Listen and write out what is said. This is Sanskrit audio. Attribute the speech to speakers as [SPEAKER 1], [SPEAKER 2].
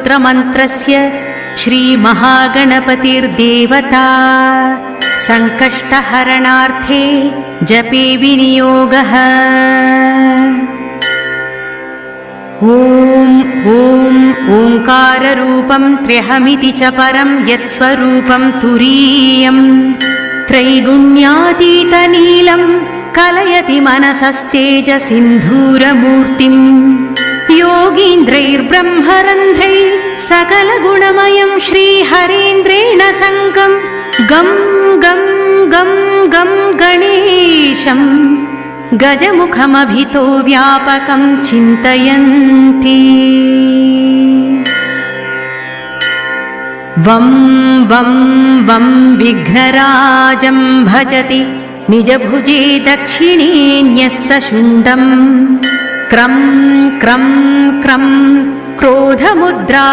[SPEAKER 1] स्तोत्रमन्त्रस्य श्रीमहागणपतिर्देवता संकष्टहरणार्थे जपे विनियोगः। ॐ ओंकाररूपं त्र्यहमिति च परं यत्स्वरूपं तुरीयं त्रैगुण्यातीतनीलं कलयति मनसस्तेजसिन्धूरमूर्तिं योगीन्द्रैर्ब्रह्मरन्ध्रैः सकलगुणमयं श्रीहरेन्द्रेण सङ्गं गं गं गं गं गणेशं गजमुखमभितो व्यापकं चिन्तयन्ति। वं वं वं विघ्नराजं भजति निजभुजे दक्षिणे न्यस्तशुण्डं क्रं क्रं क्रं क्रोधमुद्रा